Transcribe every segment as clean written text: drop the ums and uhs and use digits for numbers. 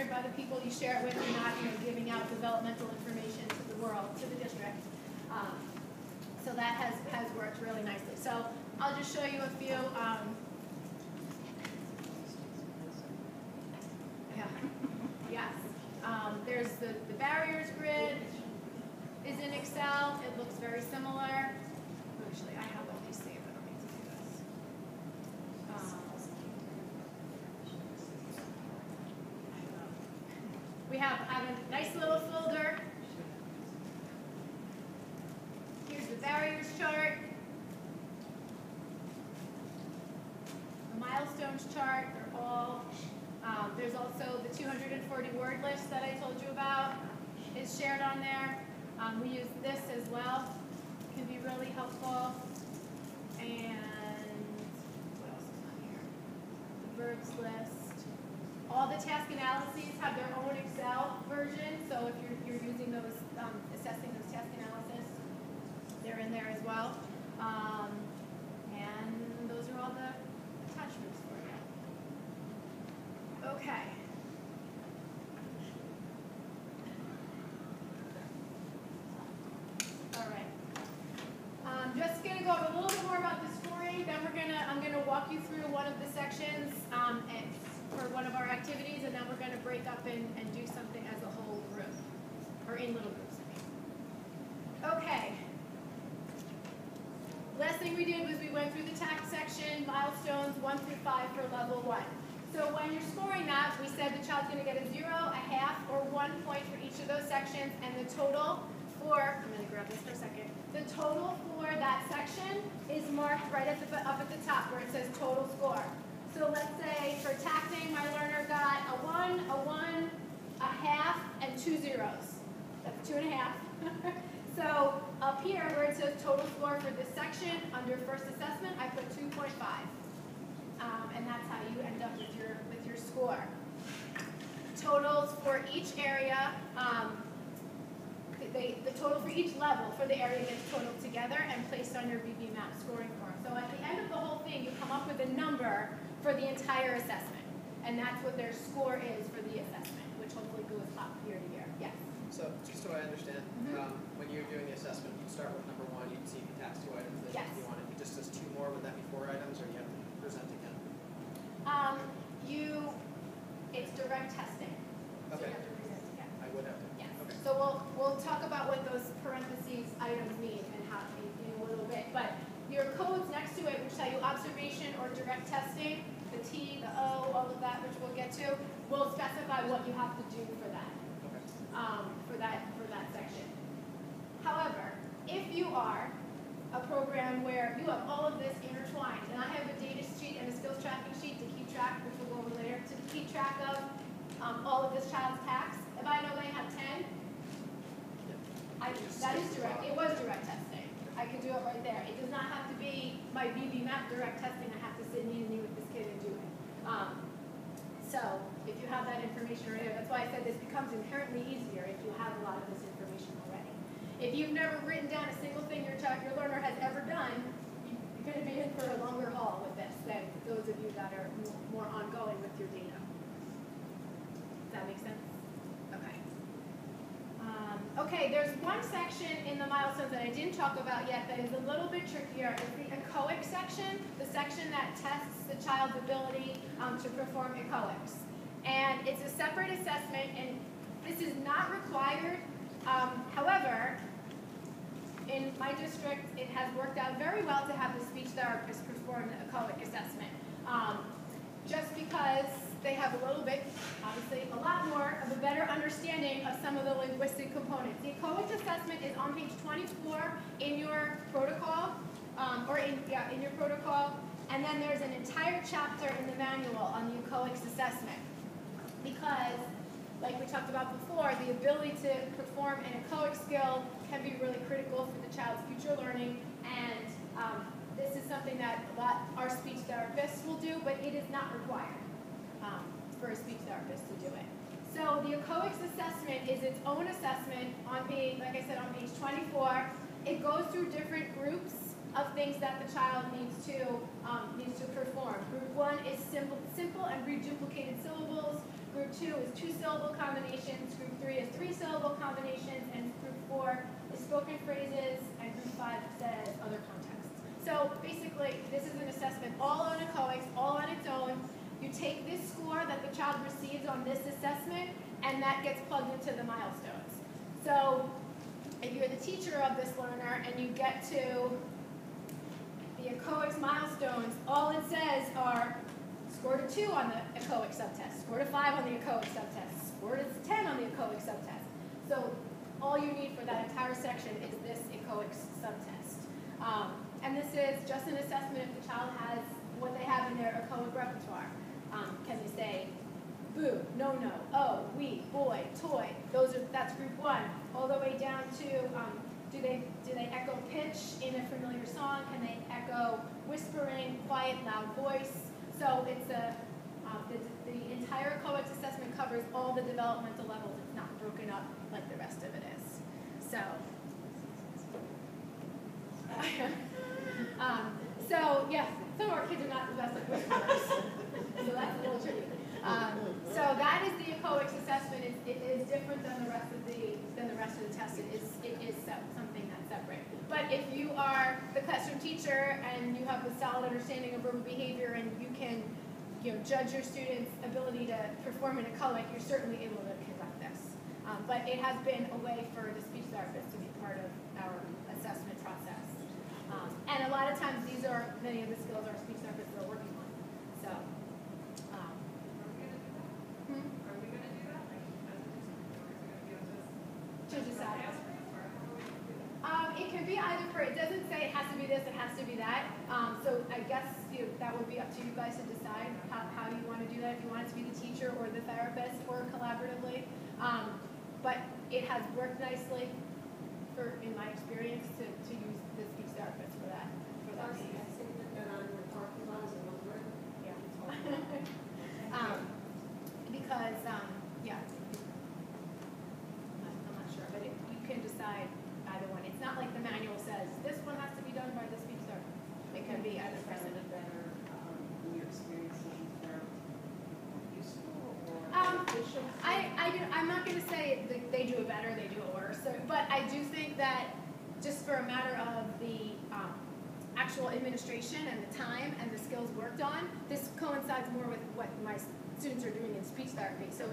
monitored by the people you share it with. You're not, giving out developmental information to the world, to the district. So that has worked really nicely. So I'll just show you a few. Yes. There's the barriers grid is in Excel. It looks very similar. Actually, I have all these saved. I don't need to do this. We have a nice little folder. Here's the barriers chart. The milestones chart. They're all. There's also the 240 word list that I told you about is shared on there. We use this as well. It can be really helpful. And what else is on here? The verbs list. All the task analyses have their own Excel version. So if you're using those, assessing those task analysis, they're in there as well. And those are all the attachments for you. Okay. All right. Just going to go over a little bit more about the scoring. Then I'm gonna walk you through one of the sections for one of our activities, and then we're going to break up and do something as a whole group, or in little groups. Okay. Last thing we did was we went through the task section, milestones 1 through 5 for level 1. So when you're scoring that, we said the child's going to get a 0, a half, or 1 point for each of those sections, and the total for, I'm going to grab this for a second, the total for that section is marked right up at the top where it says total score. So let's say for tacting, my learner got a 1, a half, and 2 zeros. That's 2 1/2. So up here where it says total score for this section, under first assessment, I put 2.5. And that's how you end up with your score. Totals for each area, the total for each level for the area gets totaled together and placed on your MAPP scoring form. So at the end of the whole thing, you come up with a number for the entire assessment. And that's what their score is for the assessment, which hopefully goes up year to year. Yes? So just so I understand, when you're doing the assessment, you start with number 1, you see if you tax 2 items that you want it. It just says 2 more, would that be 4 items, or you have to present again? It's direct testing. So Okay. you have to present again. I would have to. Yes. Okay. So we'll talk about what those parentheses items mean and how in a little bit. But your codes next to it, which tell you observation or direct testing, the T, the O, all of that, which we'll get to, will specify what you have to do for that. Okay. For that section. However, if you are a program where you have all of this intertwined, and I have a data sheet and a skills tracking sheet to keep track, which we'll go over later, to keep track of all of this child's tax. If I know they have 10, that is direct. It was direct testing. I can do it right there. It does not have to be my MAPP direct testing. I have to sit knee to knee with this kid and do it. So if you have that information right there, that's why I said this becomes inherently easier if you have a lot of this information already. If you've never written down a single thing your learner has ever done, you're going to be in for a longer haul with this than those of you that are more ongoing with your data. Does that make sense? Okay. Okay, there's one section in the milestones that I didn't talk about yet that is a little bit trickier. It's the echoic section, the section that tests the child's ability to perform echoics. And it's a separate assessment, and this is not required. However, in my district, it has worked out very well to have the speech therapist perform the echoic assessment. Just because they have a little bit, obviously, a lot more of a better understanding of some of the linguistic components. The echoic assessment is on page 24 in your protocol, in your protocol, and then there's an entire chapter in the manual on the echoics assessment. Because, like we talked about before, the ability to perform an echoic skill can be really critical for the child's future learning, and this is something that our speech therapists will do, but it is not required for a speech therapist to do it. So the echoics assessment is its own assessment on page, like I said, on page 24. It goes through different groups of things that the child needs to perform. Group 1 is simple and reduplicated syllables. Group 2 is 2-syllable combinations, Group 3 is 3-syllable combinations, and Group 4 is spoken phrases, and Group 5 says other contexts. So basically, this is an assessment all on echoics, all on its own. You take this score that the child receives on this assessment, and that gets plugged into the milestones. So if you're the teacher of this learner and you get to the echoics milestones, all it says are score to 2 on the echoic subtest, score to 5 on the echoic subtest, score to 10 on the echoic subtest. So all you need for that entire section is this echoic subtest. And this is just an assessment if the child has what they have in their echoic repertoire. Can they say boo, no, oh, we, boy, toy? That's Group 1. All the way down to do they echo pitch in a familiar song? Can they echo whispering, quiet, loud voice? So it's the entire echoics assessment covers all the developmental levels. It's not broken up like the rest of it is. So, yeah, some of our kids are not the best at whisperers, so that's a little tricky. So that is the echoics assessment. It is different than the rest of the test. It is something that's separate. But if you are the classroom teacher and you have a solid understanding of verbal behavior and you can, judge your students' ability to perform in echoic, you're certainly able to conduct this. But it has been a way for the speech therapist to be part of our assessment process. And a lot of times many of the skills our speech therapists are working on. So. Are we going to do that? To decide. It can be either for, it doesn't say it has to be this, it has to be that. So I guess that would be up to you guys to decide how you want to do that, if you want it to be the teacher or the therapist or collaboratively. But it has worked nicely in my experience to use the speech therapist for that. Because, yeah, I'm not sure, but you can decide either one. It's not like the manual says, this one has to be done by the speech therapist. It can be either precedent. Better in your experiences they're useful or beneficial? I'm not going to say they do it better, they do it worse, but I do think that just for a matter of the actual administration and the time and the skills worked on, this coincides more with what my students are doing in speech therapy. So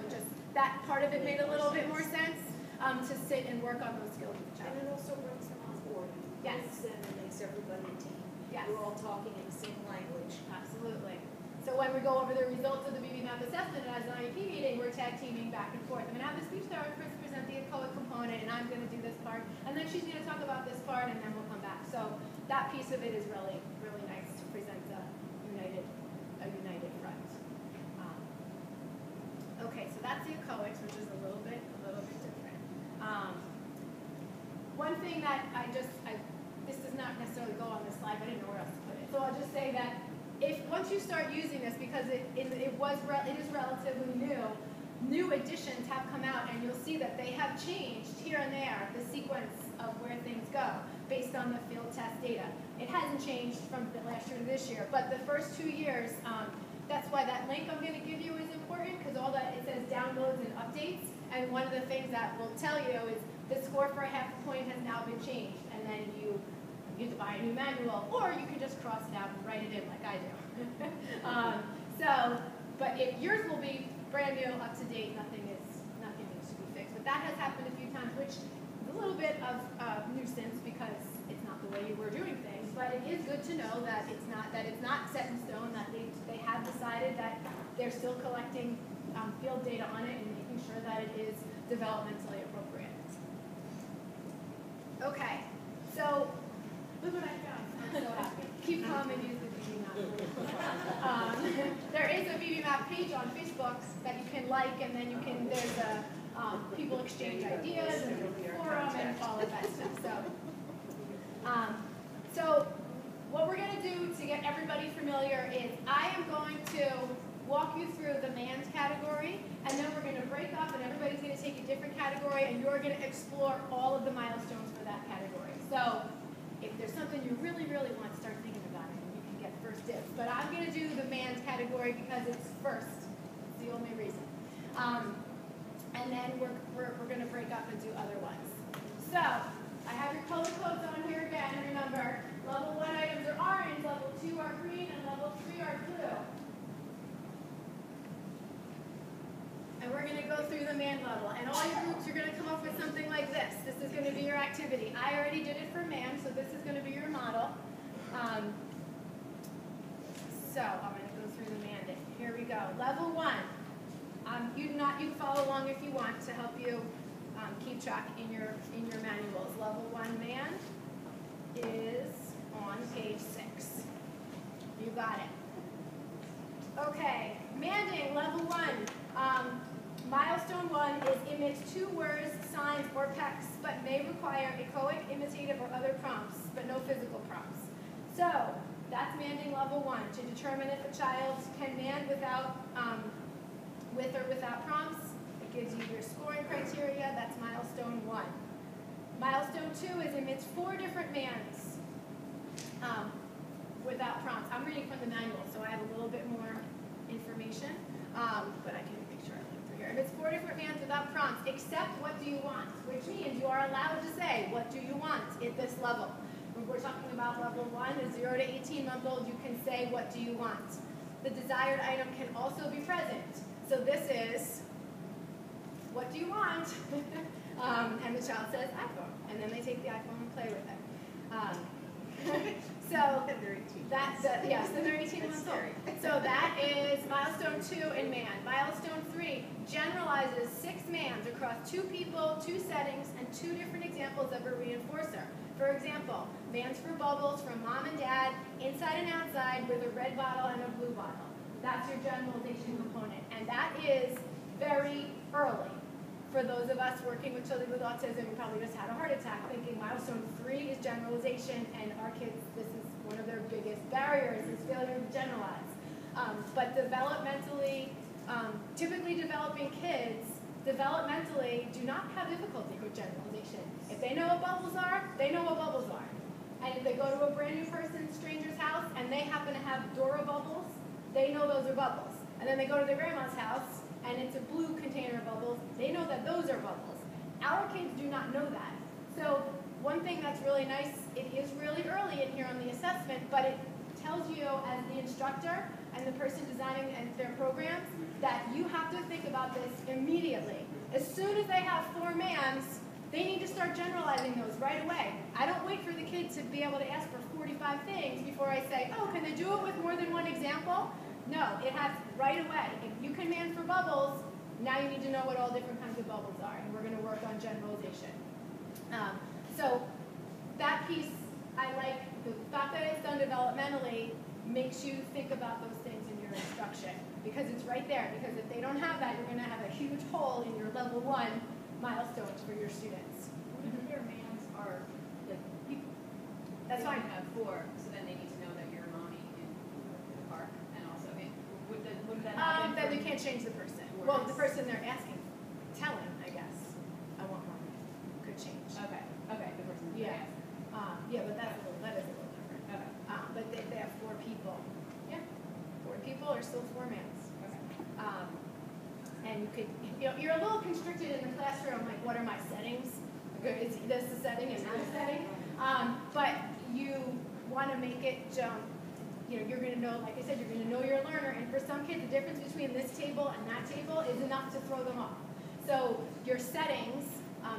that part of it made a little bit more sense to sit and work on those skills with the child. And it also brings them on board. Yes. And it makes everybody a team. Yes. We're all talking in the same language. Absolutely. So when we go over the results of the BB-MAPP assessment as an IEP meeting, we're tag teaming back and forth. I'm going to have the speech therapist present the echoic component, and I'm going to do this part, and then she's going to talk about this part, and then we'll come back. So that piece of it is really, really nice to present a united front. Okay, so that's the echoics, which is a little bit different. One thing that this does not necessarily go on this slide, but I didn't know where else to put it. So I'll just say that once you start using this, because it is relatively new additions have come out, and you'll see that they have changed here and there the sequence of where things go based on the field test data. It hasn't changed from last year to this year, but the first 2 years, that's why that link I'm going to give you is important, because all that it says downloads and updates, and one of the things that will tell you is the score for a half a point has now been changed, and then you have to buy a new manual, or you can just cross it out and write it in like I do. But if yours will be brand new, up to date, nothing needs to be fixed. But that has happened a few times, which is a little bit of nuisance because it's not the way you were doing things. But it is good to know that it's not set in stone. That they have decided that they're still collecting field data on it and making sure that it is developmentally appropriate. Okay, so look what I found. I'm so happy. Keep calm and use the BB-MAPP. There is a BB-MAPP page on Facebook that you can like, and then there's a people exchange ideas and a forum and all of that stuff. So what we're going to do to get everybody familiar is I am going to walk you through the MAND category, and then we're going to break up, and everybody's going to take a different category, and you're going to explore all of the milestones for that category. So if there's something you really, really want, start thinking about it, and you can get first dibs. But I'm going to do the MAND category because it's first. It's the only reason. And then we're going to break up and do other ones. So I have your color codes on here again. Remember, level 1 items are orange, level 2 are green, and level 3 are blue. And we're going to go through the man level. And all your groups are going to come up with something like this. This is going to be your activity. I already did it for man, so this is going to be your model. So I'm going to go through the man. Here we go. Level 1. You can follow along if you want to help you keep track in your manuals. Level 1 man is on page 6. You got it. Okay, manding, level 1. Milestone 1 is emit 2 words, signs, or texts, but may require echoic, imitative, or other prompts, but no physical prompts. So that's manding level 1, to determine if a child can mand without, with or without prompts. It gives you your scoring criteria. That's milestone 1. Milestone 2 is emits 4 different mands without prompts. I'm reading from the manual, so I have a little bit more information, but I can make sure I look through here. Emits 4 different mands without prompts, except what do you want, which means you are allowed to say, what do you want at this level? When we're talking about level 1, a 0 to 18-month-old, you can say, what do you want? The desired item can also be present. So this is, what do you want? And the child says, iPhone. And then they take the iPhone and play with it. So that's, yes, then they're 18 months old. So that is milestone 2 in man. Milestone 3 generalizes 6 mands across 2 people, 2 settings, and 2 different examples of a reinforcer. For example, mands for bubbles from mom and dad, inside and outside, with a red bottle and a blue bottle. That's your generalization component. And that is very early. For those of us working with children with autism, we probably just had a heart attack thinking milestone 3 is generalization, and our kids, this is one of their biggest barriers, is failure to generalize. But developmentally, typically developing kids, developmentally do not have difficulty with generalization. If they know what bubbles are, they know what bubbles are. And if they go to a brand new person, stranger's house, and they happen to have Dora bubbles, they know those are bubbles. And then they go to their grandma's house, and it's a blue container of bubbles, they know that those are bubbles. Our kids do not know that. So one thing that's really nice, it is really early in here on the assessment, but it tells you as the instructor and the person designing their programs that you have to think about this immediately. As soon as they have 4 mands, they need to start generalizing those right away. I don't wait for the kid to be able to ask for 45 things before I say, oh, can they do it with more than one example? No, it has right away. If you can man for bubbles, now you need to know what all different kinds of bubbles are, and we're going to work on generalization. So that piece, I like. The fact that it's done developmentally makes you think about those things in your instruction, because it's right there. Because if they don't have that, you're going to have a huge hole in your level 1 milestones for your students. What if their mands are like people? That's They fine. only have 4, so then they need to know that you're mommy in the park, and also would that happen? Then we can't change the person. Well, the person they're asking, telling, I guess. I want more. Could change. Okay, the person. Yeah. Yeah, but that is a little different. Okay. But they have 4 people. Yeah. 4 people are still 4 mans. Okay. And you could, you're a little constricted in the classroom, like what are my settings? Is this a setting and that a setting? But you want to make it you're going to know, like I said, you're going to know your learner, and for some kids, the difference between this table and that table is enough to throw them off. So your settings,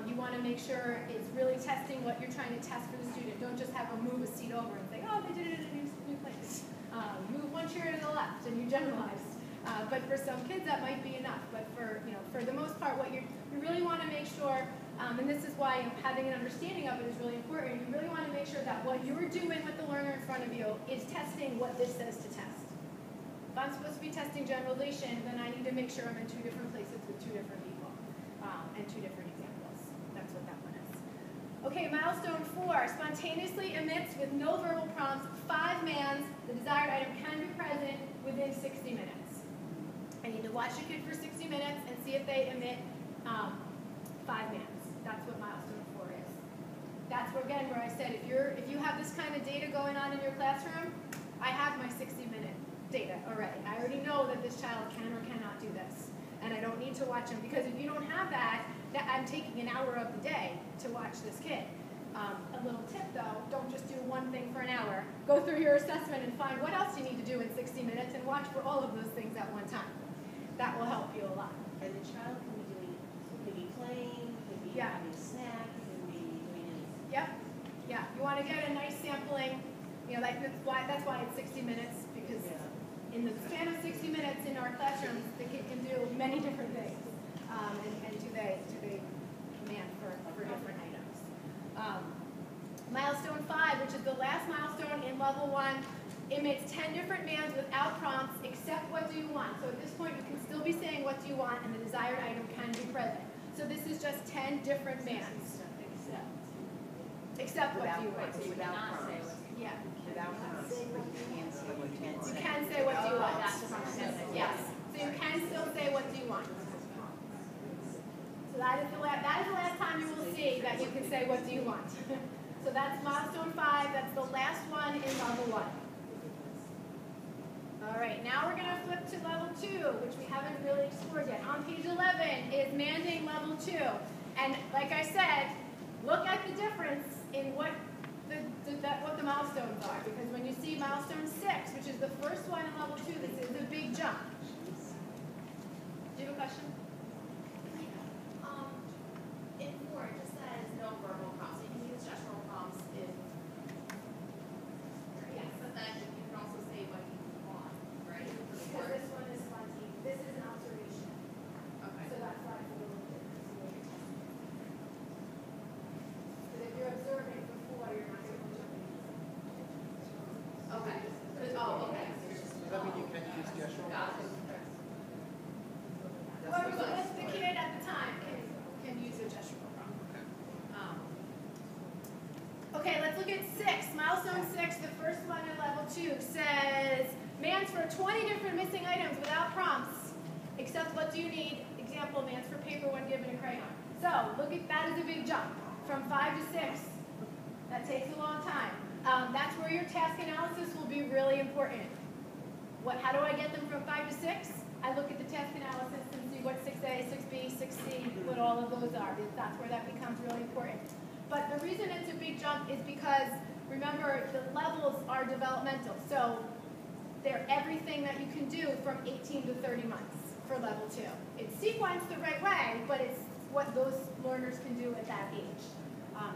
you want to make sure it's really testing what you're trying to test for the student. Don't just have them move a seat over and say, oh, they did it in a new place. Move one chair to the left, and you generalize. But for some kids, that might be enough. But for the most part, what you really want to make sure, and this is why having an understanding of it is really important. You really want to make sure that what you're doing with the learner in front of you is testing what this says to test. If I'm supposed to be testing generalization, then I need to make sure I'm in 2 different places with 2 different people and 2 different examples. That's what that one is. Okay, milestone 4, spontaneously emits with no verbal prompts 5 mands. The desired item can be present within 60 minutes. I need to watch a kid for 60 minutes and see if they emit 5 mands. That's what milestone 4 is. That's where, again, where I said, if you have this kind of data going on in your classroom, I have my 60-minute data already. I already know that this child can or cannot do this. and I don't need to watch them, because if you don't have that, I'm taking an hour of the day to watch this kid. A little tip though, don't just do one thing for an hour. Go through your assessment and find what else you need to do in 60 minutes and watch for all of those things at one time. That will help you a lot. And the child can be playing, can be Yeah. having a snack, can be doing anything. Yep. Yeah. You want to get a nice sampling. You know, like that's why it's 60 minutes, because in the span of 60 minutes in our classrooms, the kid can do many different things. And do they demand for different items. Milestone 5, which is the last milestone in level 1, emits 10 different bands without prompts, except what do you want. So at this point, you can still be saying what do you want, and the desired item can be present. So this is just 10 different bands. Except what do you want. So you Without cannot say prompts. what Yeah. Without prompts, you can't say what you can't You say. can say what do you want. That's the process. Yes. So you can still say what do you want. So that is the last time you will see that you can say what do you want. So that's milestone 5. That's the last one in level 1. All right, now we're going to flip to level 2, which we haven't really explored yet. On page 11 is manding level 2. And like I said, look at the difference in what the milestones are. Because when you see milestone 6, which is the first one in level 2, this is a big jump. Do you have a question? In 4, it just says no verbal prompts. You can use gestural prompts if, Yes. but then you can also say what you want, right? For the Because word. this one is spontaneous. This is an observation. Okay. So that's why it's a little different. Because if you're observing before, you're not going to jump in. Okay. Okay. Does that mean you can use gestural? Got it. Whoever's with the kid at the time can use a gestural prompt. Okay, let's look at 6. Milestone 6, the first one in level 2, says mans for 20 different missing items without prompts, except what do you need? Example, mans for paper when given a crayon. So look at that is a big jump from 5 to 6. That takes a long time. That's where your task analysis will be really important. How do I get them from 5 to 6? I look at the task analysis and see what 6A, 6B, 6C, what all of those are. That's where that becomes really important. But the reason it's a big jump is because, remember, the levels are developmental. So they're everything that you can do from 18 to 30 months for level 2. It's sequenced the right way, but it's what those learners can do at that age.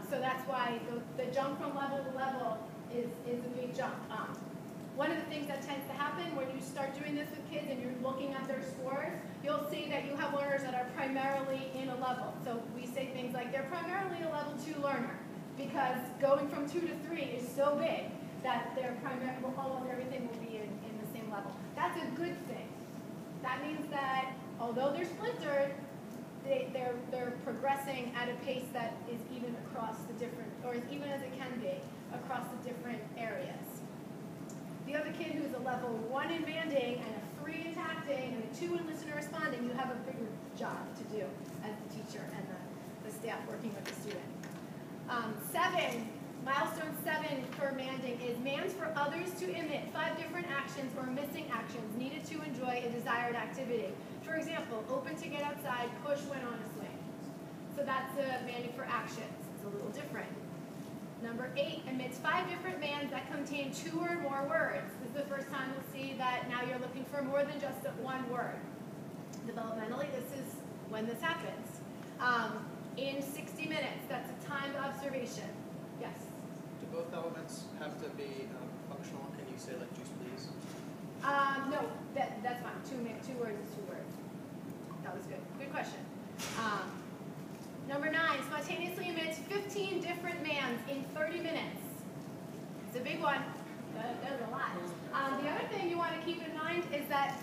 So that's why the jump from level to level is a big jump. One of the things that tends to happen when you start doing this with kids and you're looking at their scores, you'll see that you have learners that are primarily in a level. So we say things like they're primarily a level 2 learner, because going from 2 to 3 is so big that almost everything will be in the same level. That's a good thing. That means that although they're splintered, they're progressing at a pace that is even across the different, or as even as it can be, across the different areas. The other kid who's a level 1 in manding and a 3 in tacting and a 2 in listener responding, you have a bigger job to do as the teacher and the staff working with the student. 7, milestone 7 for manding is mans for others to emit 5 different actions or missing actions needed to enjoy a desired activity. For example, open to get outside, push when on a swing. So that's a manding for actions. It's a little different. Number 8 emits 5 different mans that contain 2 or more words. This is the first time you'll see that now you're looking for more than just one word. Developmentally, this is when this happens. In 60 minutes, that's a timed observation. Yes? Do both elements have to be functional? Can you say like juice please? No, that's fine. 2 words is 2 words. That was good. Good question. Number 9, spontaneously emits 15 different mans in 30 minutes. It's a big one. That's a lot. The other thing you want to keep in mind is that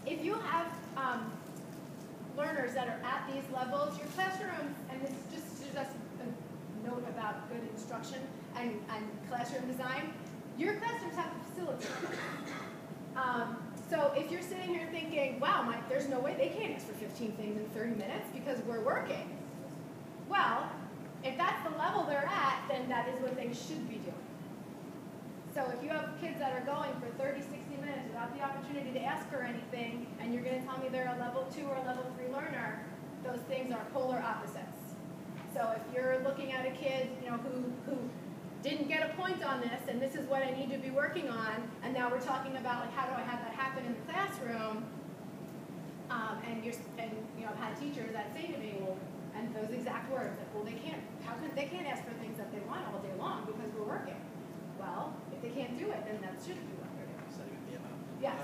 if you have learners that are at these levels, your classroom, and this is just a note about good instruction and classroom design, your classrooms have a facility. So if you're sitting here thinking, wow, there's no way they can't ask for 15 things in 30 minutes because we're working. Well, if that's the level they're at, then that is what they should be doing. So if you have kids that are going for 30, 60 minutes without the opportunity to ask for anything, and you're going to tell me they're a level 2 or a level 3 learner, those things are polar opposites. So if you're looking at a kid, who didn't get a point on this, and this is what I need to be working on, and now we're talking about like how do I have that happen in the classroom, I've had teachers that say to me, well, and those exact words, like, well, they can't ask for things that they want all day long because we're working. Well, if they can't do it, then that shouldn't be what they're doing. Setting up the MO. Yes.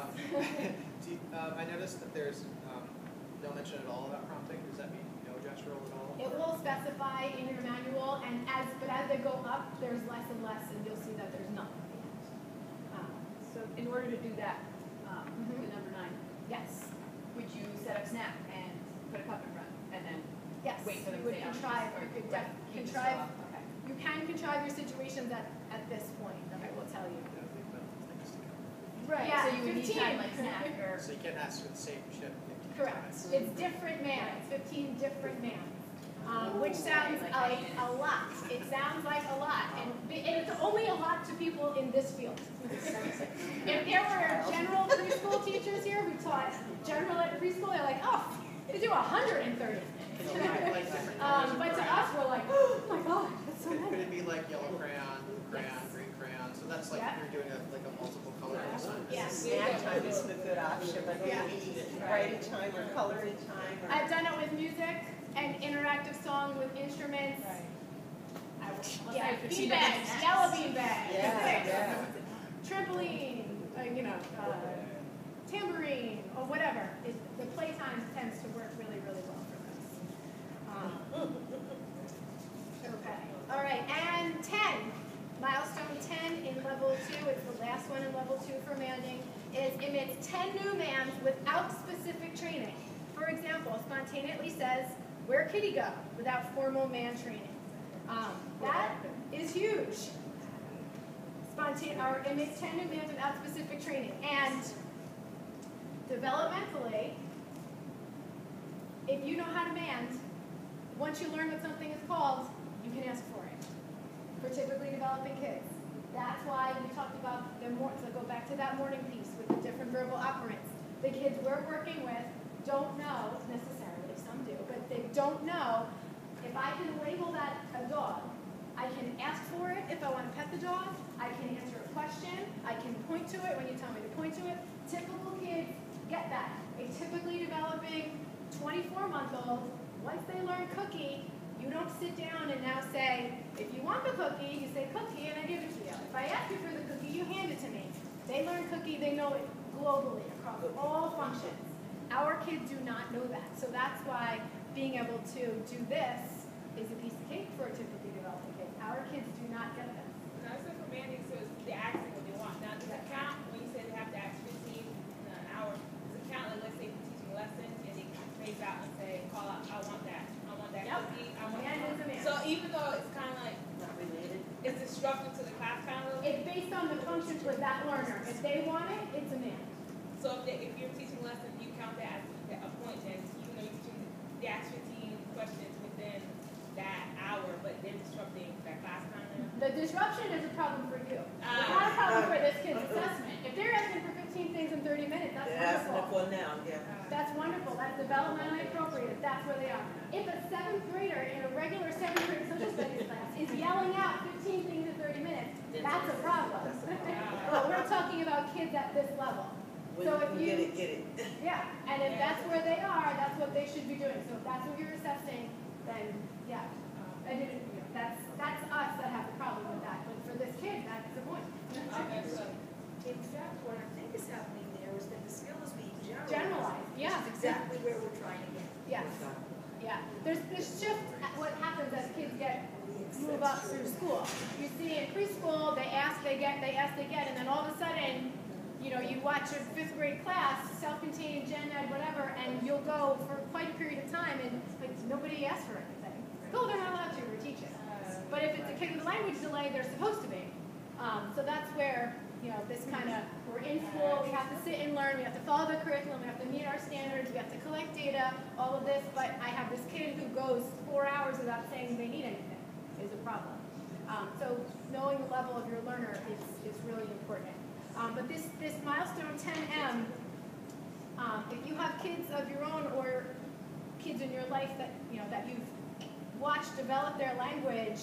I noticed that there's no mention at all about prompting. Does that mean no gestural at all? It will specify in your manual, but as they go up, there's less and less, and you'll see that there's none at the end. So in order to do that, with number 9, Yes. would you set up snap and put a cup in front and then Yes. wait for them You to would say contrive. or You could right, keep the contrive. straw? Okay. You can contrive your situations at this point. I will tell you. I don't think about things to come. Right. So you would need time like snap or So you can't ask for the same shit 15 Correct. times. It's different mans, 15 different mans, which sounds like a lot. It sounds like a lot, and it's only a lot to people in this field. If there were general preschool teachers here who taught general ed preschool, they're like, oh, they do 130. But to us, we're like, oh my god, that's so Could many. it be like yellow crayon, green crayon? So that's like Yeah. you're doing a multiple color assignment. Yes. Snack time isn't a good option, but Yeah. maybe writing time or coloring time or. I've done it with music and interactive song with instruments. Yeah, bean bags, yellow bean bags, Yeah. trampoline, tambourine, or whatever. The playtime tends to work really, really well for this. Okay, all right, and 10. Milestone 10 in level 2, it's the last one in level 2 for manning, is emits 10 new mans without specific training. For example, spontaneously says, where kitty go, without formal man training. That is huge. Or emits 10 new mans without specific training. And developmentally, if you know how to man, once you learn what something is called, you can ask for it. For typically developing kids. That's why we talked about so go back to that morning piece with the different verbal operants. The kids we're working with don't know necessarily, some do, but they don't know if I can label that a dog. I can ask for it if I want to pet the dog. I can answer a question. I can point to it when you tell me to point to it. Typical kids get that. A typically developing 24-month-old, once they learn cookie, you don't sit down and now say, if you want the cookie, you say cookie and I give it to you. If I ask you for the cookie, you hand it to me. They learn cookie, they know it globally across all functions. Our kids do not know that. So that's why being able to do this is a piece of cake for a typically developing kid. Our kids do not get this. Now, so for manning, so it's they're asking what they want. Now, does it count when you say they have to ask 15 in an hour? Does it count, like, let's say, for teaching lessons and they face out and say, call out, I want that Yep. cookie, I want Man that. is a man. So even though it's kind of like, Not related. it's disruptive to the class kind of, It's based on the functions for that learner. If they want it, it's a man. so if you're teaching lessons, you count that as a point, and you know, they ask 15 questions within that hour, but they're disrupting that class kind of. The disruption is a problem for you. It's not a problem for this kid's assessment. If they're asking for 15 things in 30 minutes, that's Yeah, wonderful. for now, yeah. That's wonderful. That's developmentally appropriate. That's where they are. If a 7th grader in a regular 7th grade social studies class is yelling out 15 things in 30 minutes, that's a problem. But we're talking about kids at this level. So if you Get it. Yeah, and if that's where they are, that's what they should be doing. So if that's what you're assessing, then yeah. And that's us that have the problem with that. But for this kid, that's the point. Okay, so In fact, what I think is happening there is that the skill is being generalized. Generalized, yeah. Which is exactly where we're trying to get. Yes. Yeah. There's this shift at what happens as kids move up through school. You see in preschool, they ask, they get, and then all of a sudden, you watch a 5th grade class, self-contained, gen ed, whatever, and you'll go for quite a period of time and like nobody asks for anything. Oh, they're not allowed to, we're teaching. But if it's a kid with a language delay, they're supposed to be. So that's where, this kind of, we're in school, we have to sit and learn, we have to follow the curriculum, we have to meet our standards, we have to collect data, all of this, but I have this kid who goes 4 hours without saying they need anything, is a problem. So knowing the level of your learner is really important. But this milestone 10M, if you have kids of your own or kids in your life that that you've watched develop their language,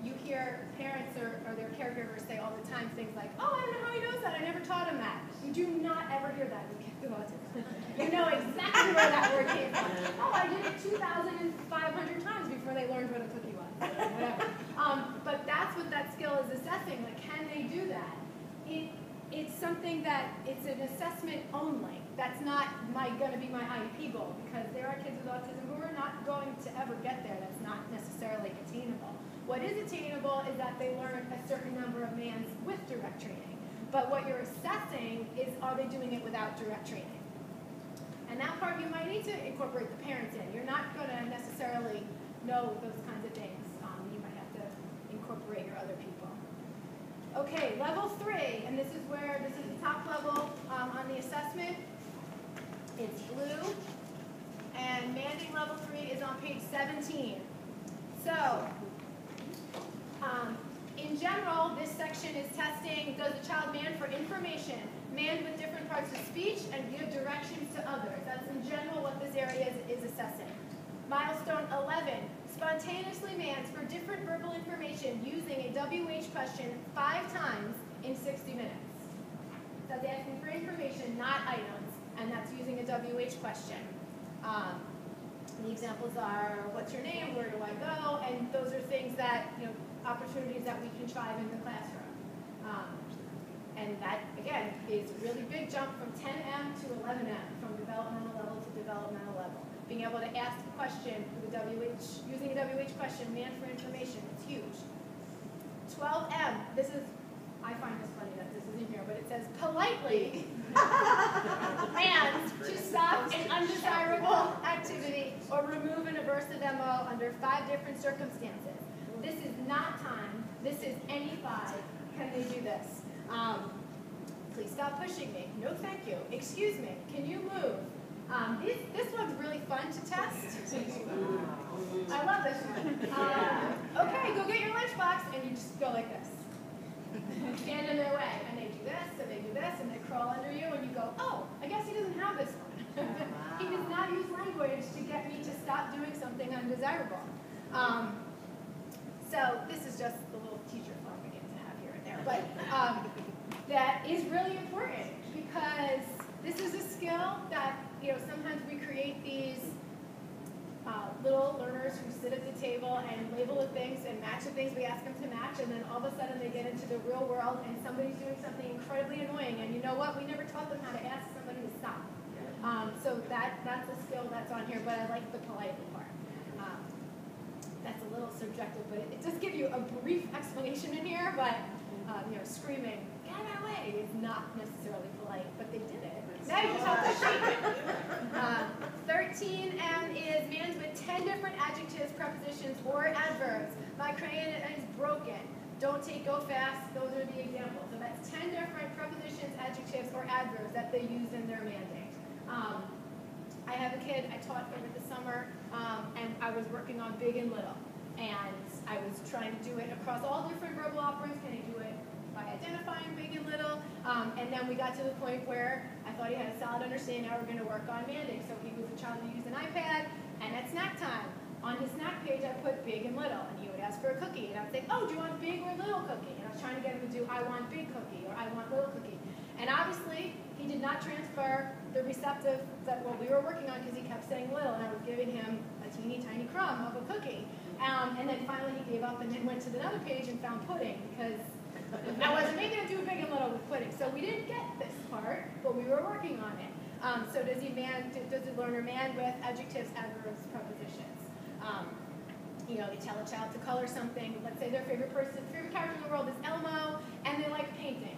you hear parents or their caregivers say all the time things like, "Oh, I don't know how he knows that. I never taught him that." You do not ever hear that with kids with autism. You know exactly where that word came from. Oh, I did it 2,500 times before they learned what a cookie was. Whatever. But that's what that skill is assessing. Like, can they do that? It's something that it's an assessment only. That's not going to be my IEP goal, because there are kids with autism who are not going to ever get there. That's not necessarily attainable. What is attainable is that they learn a certain number of MANs with direct training. But what you're assessing is, are they doing it without direct training? And that part you might need to incorporate the parents in. You're not going to necessarily know those kinds of things. You might have to incorporate your other people. Okay, level 3, and this is the top level on the assessment. It's blue, and Manding level 3 is on page 17. So, in general, this section is testing, does the child man for information, man with different parts of speech, and give directions to others. That's in general what this area is assessing. Milestone 11, spontaneously mans for different verbal information using a WH question 5 times in 60 minutes. That's asking for information, not items, and that's using a WH question. The examples are, what's your name, where do I go, and those are things that, opportunities that we contrive in the classroom. And that, again, is a really big jump from 10M to 11M, from developmental level to developmental level. Being able to ask a question with a using a WH question, man for information, it's huge. 12M, I find this funny that this is in here, but it says politely and to stop an undesirable activity or remove an aversive MO under 5 different circumstances. This is not time. This is any 5. Can they do this? Please stop pushing me. No, thank you. Excuse me. Can you move? This one's really fun to test. I love this one. Okay, go get your lunchbox, and you just go like this. Stand in their way, and they do this, and they do this, and they crawl under you, and you go, oh, I guess he doesn't have this one. He does not use language to get me to stop doing something undesirable. So this is just the little teacher fun we get to have here and there. But that is really important, because this is a skill that, sometimes we create these little learners who sit at the table and label the things and match the things we ask them to match, and then all of a sudden they get into the real world and somebody's doing something incredibly annoying, and you know what? We never taught them how to ask somebody to stop. So that's a skill that's on here, but I like the politely part. That's a little subjective, but it does give you a brief explanation in here, but screaming, get out of my way, is not necessarily polite, but they did it. Now you just have to shake it. 13M is mans with 10 different adjectives, prepositions, or adverbs. My crayon is broken. Don't take, go fast. Those are the examples. So that's 10 different prepositions, adjectives, or adverbs that they use in their manding. I have a kid I taught over the summer, and I was working on big and little. And I was trying to do it across all different verbal operands. Can he do it by identifying big and little? And then we got to the point where I thought he had a solid understanding how we're going to work on manding. So he was a child who used an iPad, and at snack time, on his snack page, I put big and little, and he would ask for a cookie, and I would say, oh, do you want big or little cookie? And I was trying to get him to do, I want big cookie, or I want little cookie. And obviously, he did not transfer the receptive that we were working on, because he kept saying little, and I was giving him a teeny tiny crumb of a cookie. And then finally he gave up and then went to another page and found pudding, because I wasn't making him do big and little with pudding. So we didn't get this part, but we were working on it. So does the learner man with adjectives, adverbs, prepositions? They tell a child to color something. Let's say their favorite character in the world is Elmo, and they like painting.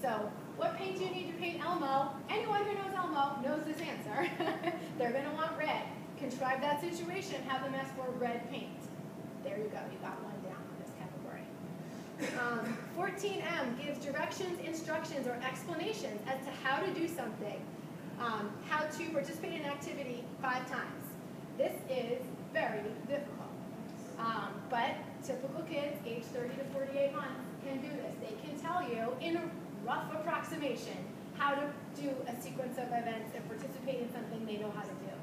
So what paint do you need to paint Elmo? Anyone who knows Elmo knows this answer. They're going to want red. Contrive that situation, have them ask for red paint. There you go, you got one down on this category. 14M gives directions, instructions, or explanations as to how to do something, how to participate in an activity 5 times. This is very difficult, but typical kids, age 30 to 48 months, can do this. They can tell you in rough approximation how to do a sequence of events and participate in something they know how to do.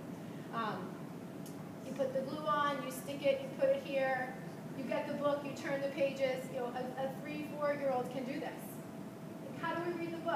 You put the glue on, you stick it, you put it here, you get the book, you turn the pages. You know, a 3-4-year-old can do this. How do we read the book?